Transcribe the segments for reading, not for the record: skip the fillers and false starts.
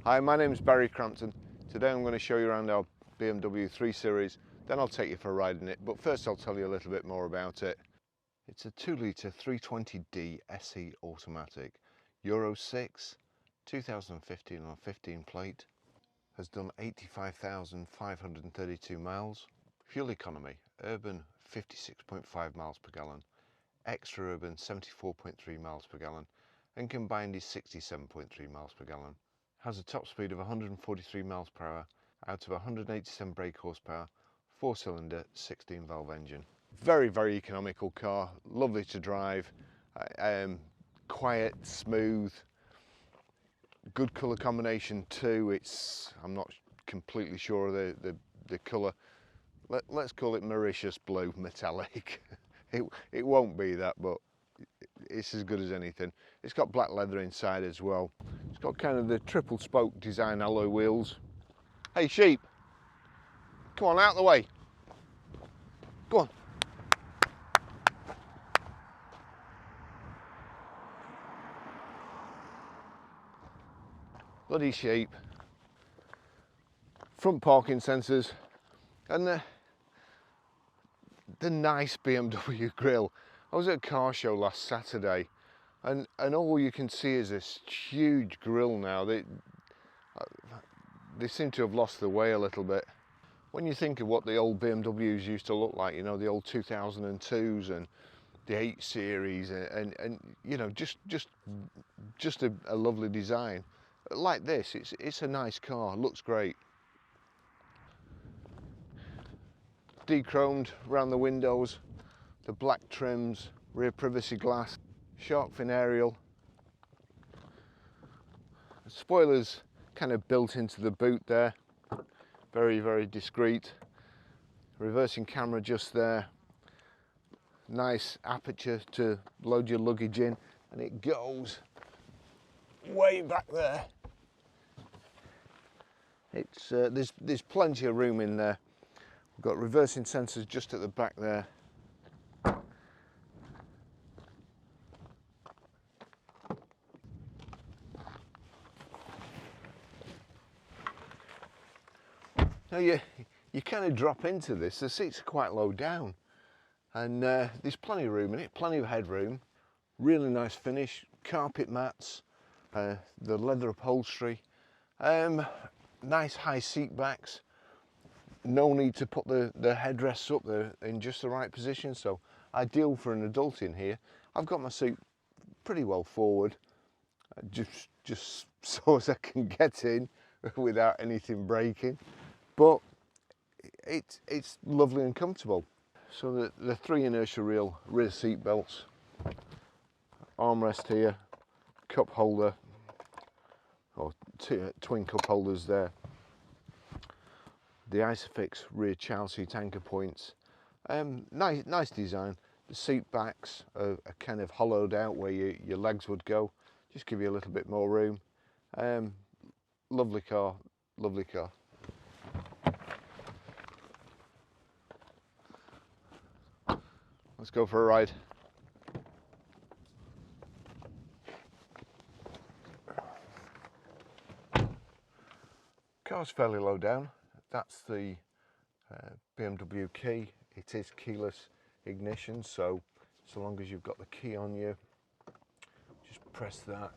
Hi, my name is Barry Crampton. Today I'm going to show you around our BMW 3 Series, then I'll take you for a ride in it, but first I'll tell you a little bit more about it. It's a 2-litre 320D SE automatic, Euro 6, 2015 on 15 plate, has done 85,532 miles. Fuel economy, urban 56.5 miles per gallon, extra urban 74.3 miles per gallon, and combined is 67.3 miles per gallon. Has a top speed of 143 miles per hour out of 187 brake horsepower, 4-cylinder 16 valve engine. Very economical car, lovely to drive, quiet, smooth, good colour combination too. I'm not completely sure of the colour. Let's call it Mauritius blue metallic. It won't be that, but it's as good as anything. It's got black leather inside as well. It's got kind of the triple spoke design alloy wheels. Hey sheep, come on, out of the way. Go on. Bloody sheep. Front parking sensors and the nice BMW grille. I was at a car show last Saturday and all you can see is this huge grille now. They seem to have lost their way a little bit. When you think of what the old BMWs used to look like, you know, the old 2002s and the 8 Series and you know, just a lovely design. Like this, it's a nice car, looks great. Dechromed around the windows, the black trims, rear privacy glass, shark fin aerial. Spoilers kind of built into the boot there, very discreet. Reversing camera just there. Nice aperture to load your luggage in, and it goes way back there. It's there's plenty of room in there. We've got reversing sensors just at the back there. Now you kind of drop into this. The seats are quite low down, and there's plenty of room in it, plenty of headroom. Really nice finish, carpet mats, the leather upholstery, nice high seat backs. No need to put the headrests up there in just the right position, so ideal for an adult in here. I've got my seat pretty well forward, just so as I can get in without anything breaking. But it's lovely and comfortable. So the 3 inertia rear seat belts, armrest here, cup holder, or twin cup holders there. The Isofix rear child seat anchor points. Nice design. The seat backs are kind of hollowed out where your legs would go. Just give you a little bit more room. Lovely car, lovely car. Let's go for a ride. Car's fairly low down. That's the BMW key. It is keyless ignition, so long as you've got the key on you, just press that.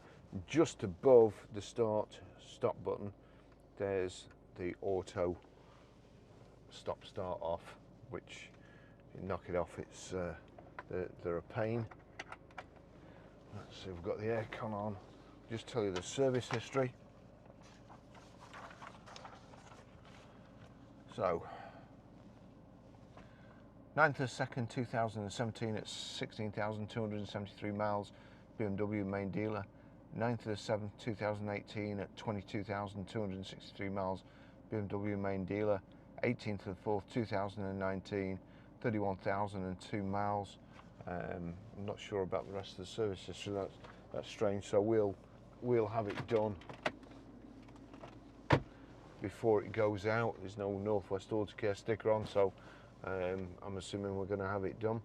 Just above the stop button, there's the auto stop start off, which you knock it off, it's they're a pain. Let's see, we've got the aircon on. Just tell you the service history. So 9th of 2nd 2017 at 16,273 miles, BMW main dealer. 9th of 7th 2018 at 22,263 miles, BMW main dealer. 18th of 4th 2019, 31,002 miles. I'm not sure about the rest of the service history. That's strange. So we'll have it done before it goes out. There's no Northwest Auto Care sticker on, so I'm assuming we're going to have it done.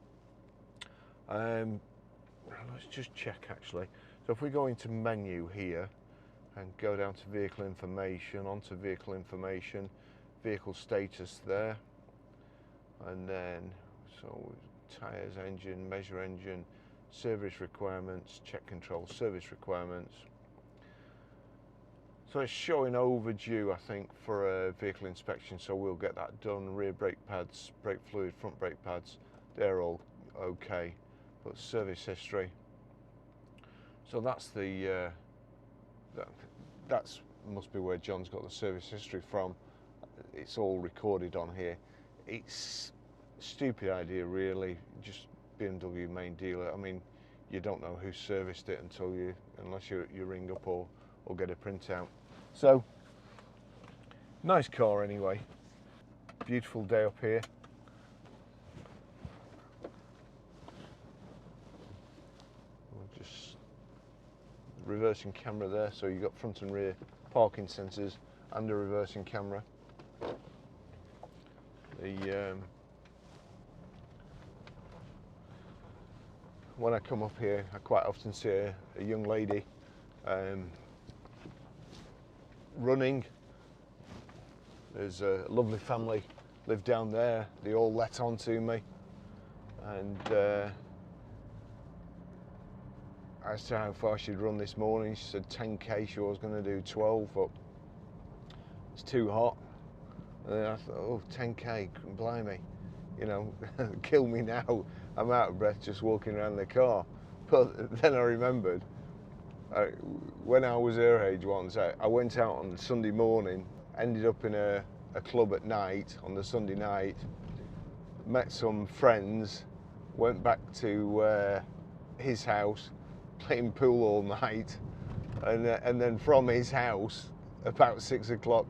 Let's just check actually. So if we go into menu here, and go down to vehicle information, onto vehicle information, vehicle status there, and then so tyres, engine, measure engine, service requirements, check control, service requirements. So it's showing overdue, I think, for a vehicle inspection, so we'll get that done. Rear brake pads, brake fluid, front brake pads, they're all okay. But service history, so that's the that's must be where John's got the service history from. It's all recorded on here. It's a stupid idea, really. Just BMW main dealer. I mean, you don't know who serviced it unless you ring up or get a printout. So nice car anyway. Beautiful day up here. Just reversing camera there, so you've got front and rear parking sensors and a reversing camera. When I come up here, I quite often see a young lady running. There's a lovely family live down there. They all let on to me, and I asked her how far she'd run this morning. She said 10k. She was going to do 12, but it's too hot. And then I thought, oh, 10k, blimey, you know, kill me now. I'm out of breath just walking around the car. But then I remembered, when I was her age once, I went out on Sunday morning, ended up in a club at night, on the Sunday night, met some friends, went back to his house, playing pool all night, and then from his house, about 6 o'clock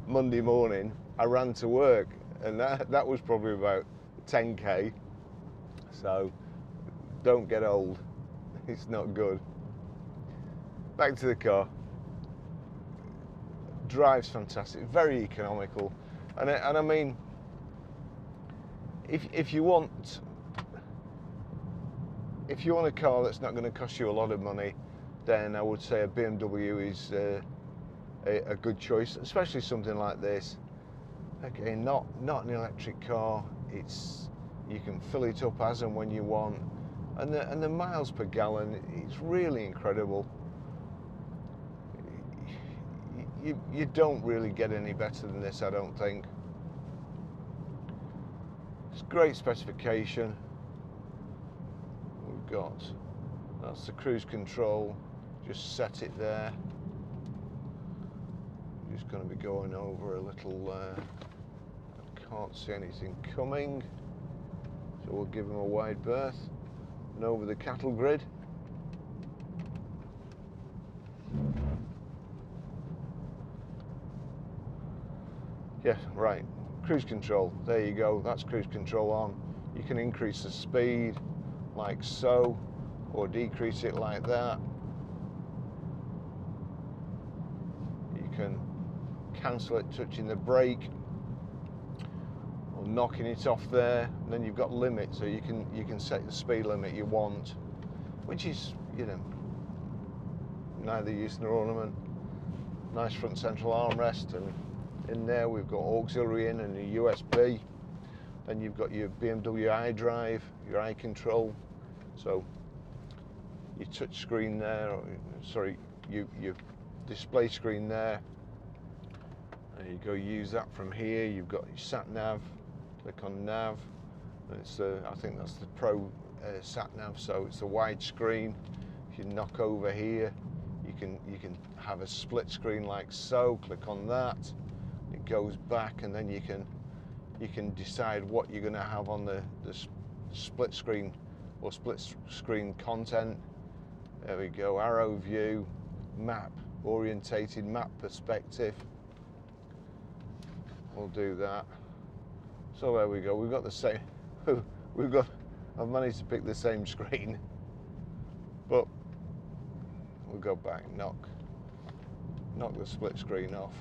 Monday morning, I ran to work, and that was probably about 10k. So don't get old, it's not good. Back to the car. Drives fantastic, very economical, and I mean, if you want a car that's not going to cost you a lot of money, then I would say a BMW is a good choice, especially something like this. Okay, not an electric car. You can fill it up as and when you want, and the miles per gallon, it's really incredible. You don't really get any better than this, I don't think. It's great specification. We've got, that's the cruise control, just set it there. I'm just going to be going over a little, I can't see anything coming, so we'll give them a wide berth and over the cattle grid. Yeah, right, cruise control, there you go, that's cruise control on. You can increase the speed like so, or decrease it like that. You can cancel it touching the brake or knocking it off there, and then you've got limit, so you can set the speed limit you want, which is, you know, neither use nor ornament. Nice front central armrest, and in there we've got auxiliary in and a USB. Then you've got your BMW iDrive, your eye control, so your touch screen there, or, sorry, your display screen there. There you go, use that from here. You've got your sat nav, click on nav, and it's I think that's the Pro sat nav, so it's a wide screen. If you knock over here, you can have a split screen like so. Click on that, it goes back, and then you can decide what you're going to have on the split screen or split screen content. There we go, arrow view, map orientated, map perspective. We'll do that. So there we go, we've got the same, I've managed to pick the same screen, but we'll go back, knock the split screen off,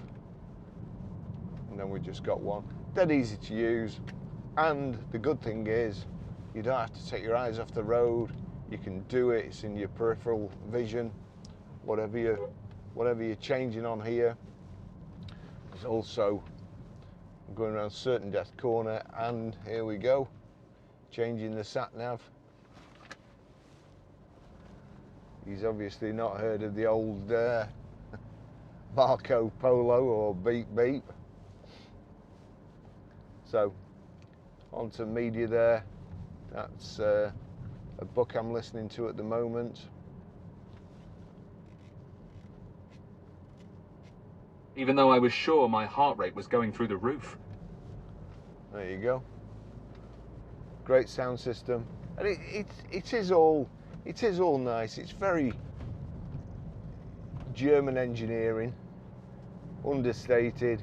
and then we just got one. Dead easy to use, and the good thing is you don't have to take your eyes off the road. You can do it, it's in your peripheral vision, whatever whatever you're changing on here. There's also going around certain death corner, and here we go, changing the sat nav. He's obviously not heard of the old Marco Polo or Beep Beep. So onto media there. That's a book I'm listening to at the moment. Even though I was sure my heart rate was going through the roof. There you go. Great sound system, and it is all nice. It's very German engineering, understated.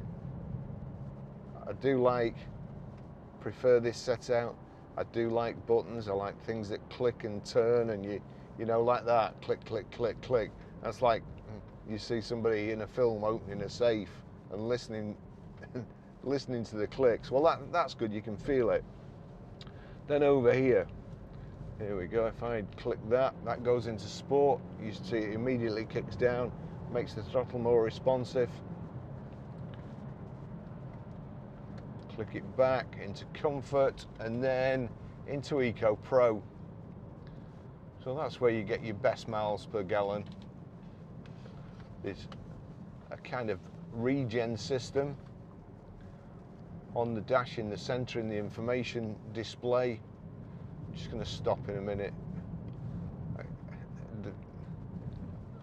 I do prefer this setup. I do like buttons. I like things that click and turn, and you know, like that, click, click, click, click. That's like you see somebody in a film opening a safe and listening to the clicks. Well, that's good. You can feel it. Then over here we go. If I click that goes into sport. You see it immediately kicks down, makes the throttle more responsive. Click it back into comfort, and then into Eco Pro. So that's where you get your best miles per gallon. There's a kind of regen system on the dash in the center in the information display. I'm just going to stop in a minute.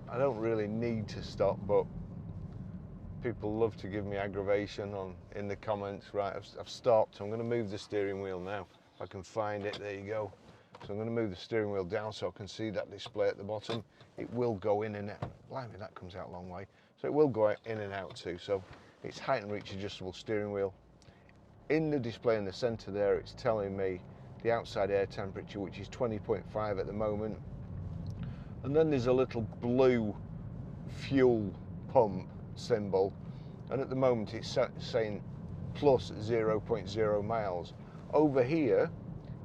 I don't really need to stop, but people love to give me aggravation in the comments. Right, I've stopped. I'm going to move the steering wheel now. If I can find it, there you go. So I'm going to move the steering wheel down so I can see that display at the bottom. It will go in and out. Blimey, that comes out a long way. So it will go in and out too. So it's height and reach adjustable steering wheel. In the display in the center there, it's telling me the outside air temperature, which is 20.5 at the moment. And then there's a little blue fuel pump symbol, and at the moment it's saying plus 0.0 miles. Over here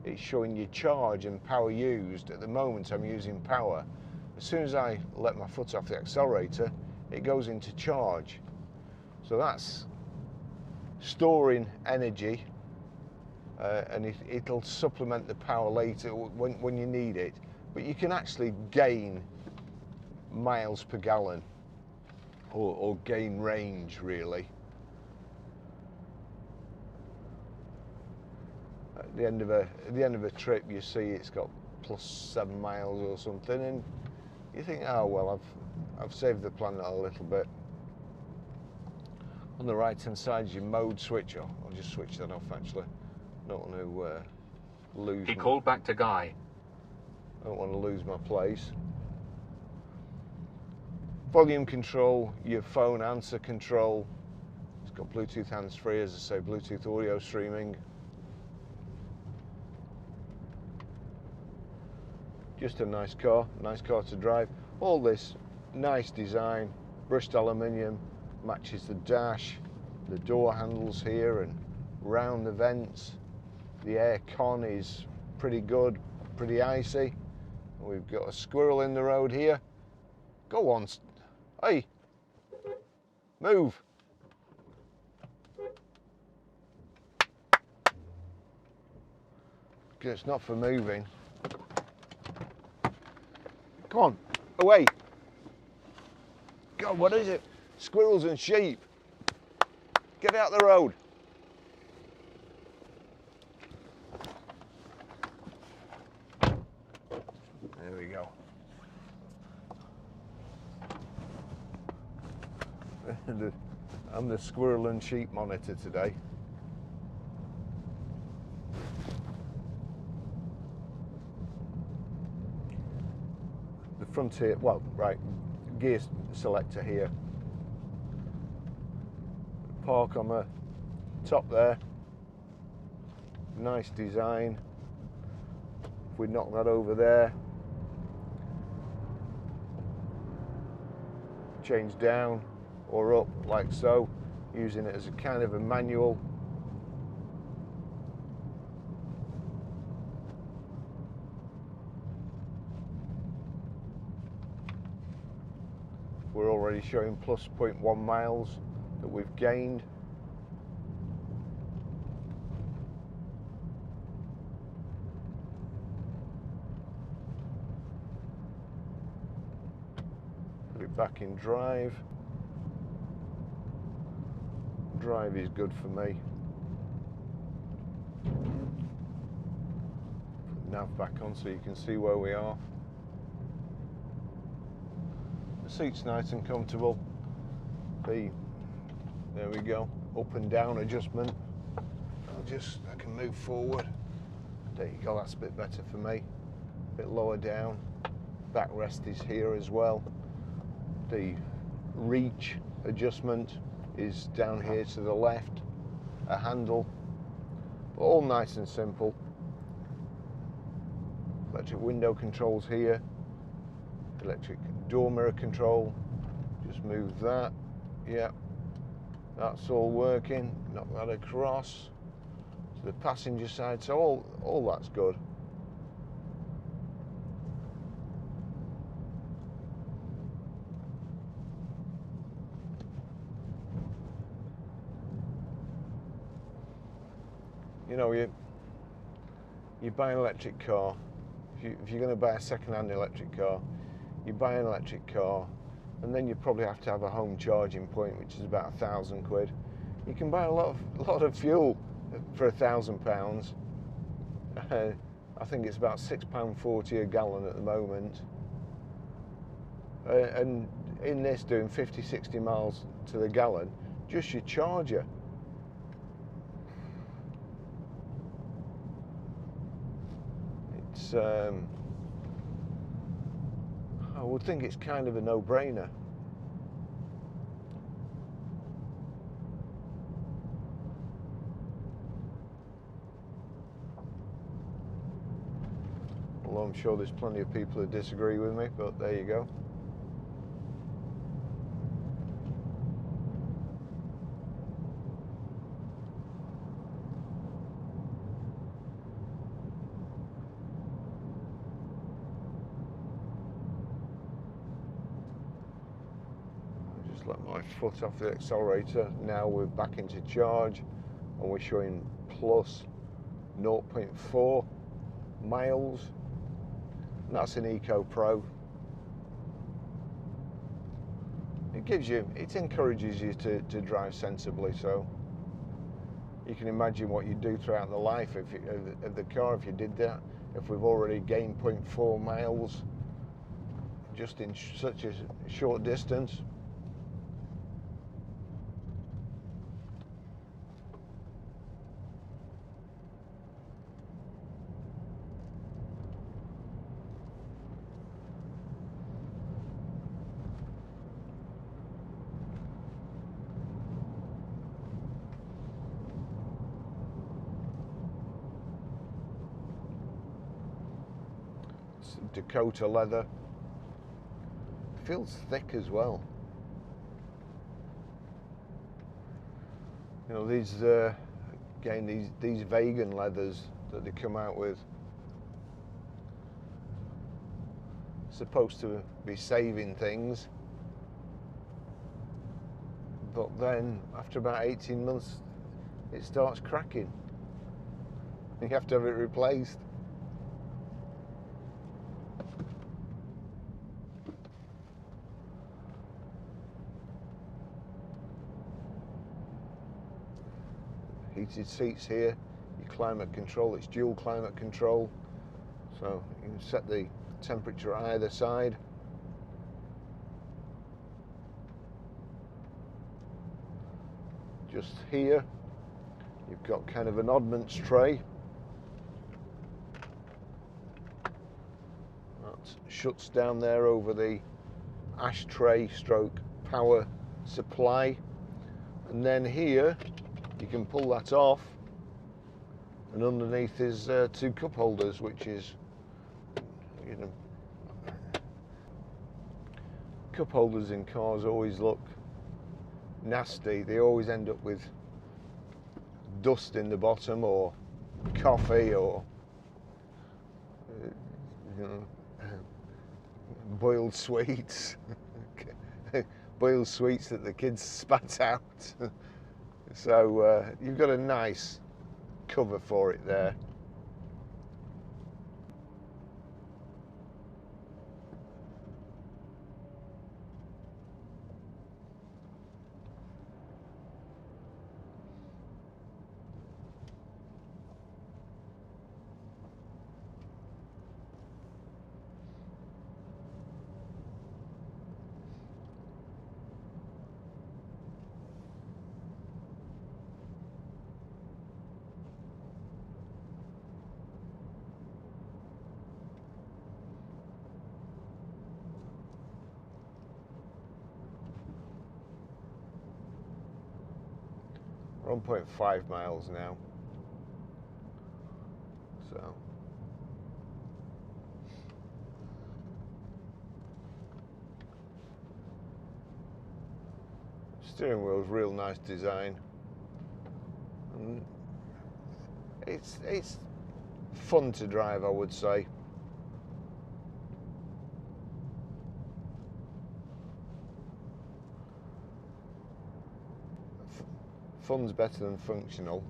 it's showing you charge and power used. At the moment I'm using power. As soon as I let my foot off the accelerator, it goes into charge. So that's storing energy, and it'll supplement the power later when you need it. But you can actually gain miles per gallon, or gain range, really. At the end of a trip, you see it's got plus 7 miles or something, and you think, oh well, I've saved the planet a little bit. On the right hand side is your mode switch. Oh, I'll just switch that off actually. I don't want to lose. He called back to Guy. I don't want to lose my place. Volume control, your phone answer control. It's got Bluetooth hands-free, as I say, Bluetooth audio streaming. Just a nice car to drive. All this nice design, brushed aluminium, matches the dash, the door handles here and round the vents. The air con is pretty good, pretty icy. We've got a squirrel in the road here. Go on, hey, move. It's not for moving. Come on, away. God, what is it? Squirrels and sheep. Get out the road. There we go. I'm the squirrel and sheep monitor today. The Frontier, well, right, gear selector here. Park on the top there. Nice design. If we knock that over there, change down or up like so, using it as a kind of a manual. we're already showing plus 0.1 miles that we've gained. Put it back in drive. Drive is good for me. Put nav back on so you can see where we are. The seat's nice and comfortable. There we go, up and down adjustment. I can move forward. There you go, that's a bit better for me. A bit lower down. Backrest is here as well. The reach adjustment is down here to the left. A handle, but all nice and simple. Electric window controls here. Electric door mirror control. Just move that. Yep. That's all working. Knock that across to the passenger side. So all that's good. You know, you buy an electric car. If you're going to buy a second-hand electric car, you buy an electric car, and then you probably have to have a home charging point, which is about £1,000. You can buy a lot of fuel for £1,000. I think it's about £6.40 a gallon at the moment. And in this, doing 50, 60 miles to the gallon, just your charger. It's I would think it's kind of a no-brainer. Although I'm sure there's plenty of people who disagree with me, but there you go. Let my foot off the accelerator. Now we're back into charge and we're showing plus 0.4 miles. And that's an Eco Pro. It encourages you to drive sensibly, so you can imagine what you'd do throughout the life of the car if you did that. If we've already gained 0.4 miles just in such a short distance. Dakota leather. Feels thick as well. You know, these again these vegan leathers that they come out with, supposed to be saving things, but then after about 18 months it starts cracking. You have to have it replaced. Heated seats here, your climate control, it's dual climate control, so you can set the temperature at either side. Just here you've got kind of an oddments tray that shuts down there over the ashtray stroke power supply, and then here you can pull that off, and underneath is two cup holders, which is, you know, cup holders in cars always look nasty. They always end up with dust in the bottom, or coffee, or you know, boiled sweets, spoiled sweets that the kids spat out. So you've got a nice cover for it there. We're 1.5 miles now. So steering wheel's real nice design. And it's fun to drive, I would say. Fun's better than functional.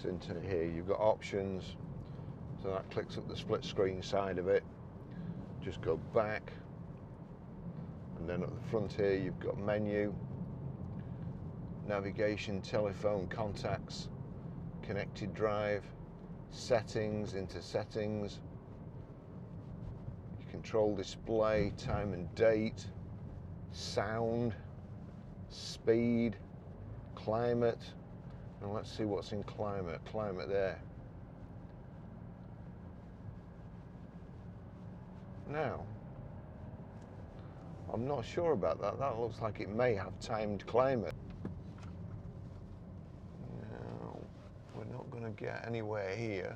Into here you've got options, so that clicks up the split screen side of it. Just go back, and then at the front here you've got menu, navigation, telephone, contacts, connected drive, settings, into settings, control display, time and date, sound, speed, climate. And let's see what's in climate. Climate there. Now, I'm not sure about that. That looks like it may have timed climate. No, we're not going to get anywhere here.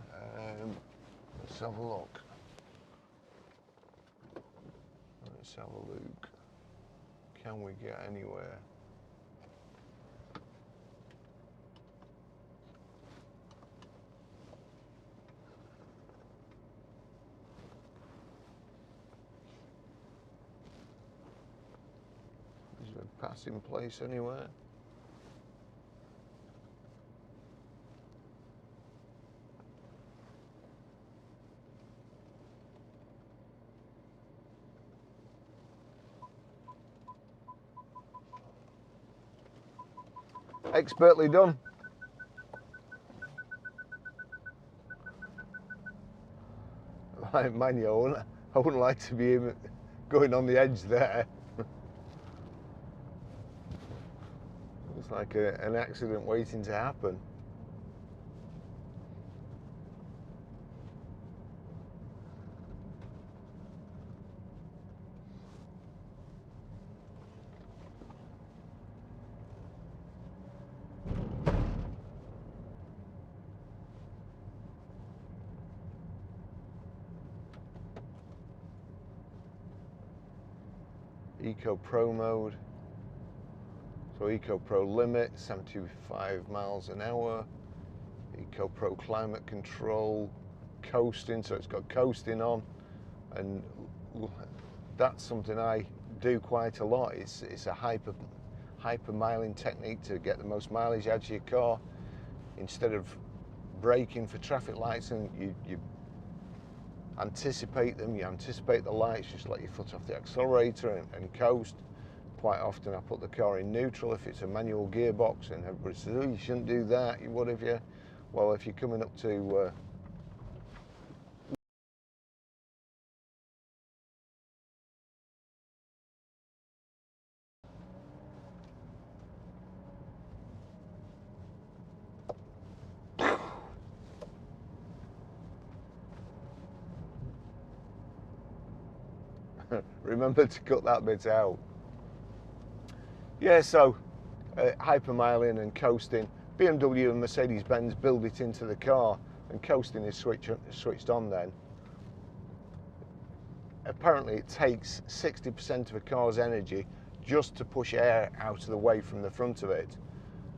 Let's have a look. Let's have a look. Can we get anywhere? Is there a passing place anywhere? Expertly done. Like manual, I wouldn't like to be going on the edge there. It's like an accident waiting to happen. Eco Pro mode. So Eco Pro limit, 75 miles an hour. Eco Pro climate control, coasting, so it's got coasting on, and that's something I do quite a lot. It's a hyper miling technique to get the most mileage out of your car. Instead of braking for traffic lights and you anticipate them, you anticipate the lights, just let your foot off the accelerator and coast. Quite often I put the car in neutral if it's a manual gearbox, and everybody says, oh, you shouldn't do that, what have you? Well, if you're coming up to Remember to cut that bit out. Yeah, so hypermiling and coasting. BMW and Mercedes-Benz build it into the car, and coasting is switched on then. Apparently it takes 60% of a car's energy just to push air out of the way from the front of it.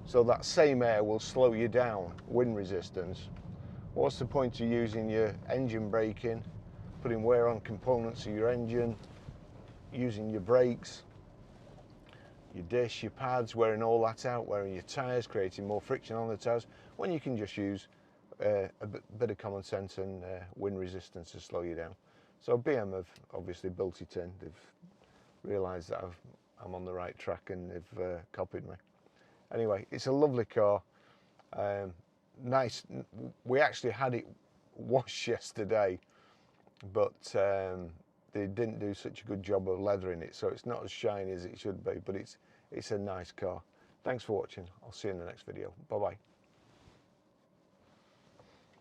So that same air will slow you down, wind resistance. What's the point of using your engine braking, putting wear on components of your engine, using your brakes, your dish, your pads, wearing all that out, wearing your tyres, creating more friction on the tyres, when you can just use a bit of common sense and wind resistance to slow you down. So BM have obviously built it in. They've realised that I'm on the right track, and they've copied me. Anyway, it's a lovely car. Nice. We actually had it washed yesterday, but they didn't do such a good job of leathering it, so it's not as shiny as it should be, but it's a nice car. Thanks for watching. I'll see you in the next video. Bye bye.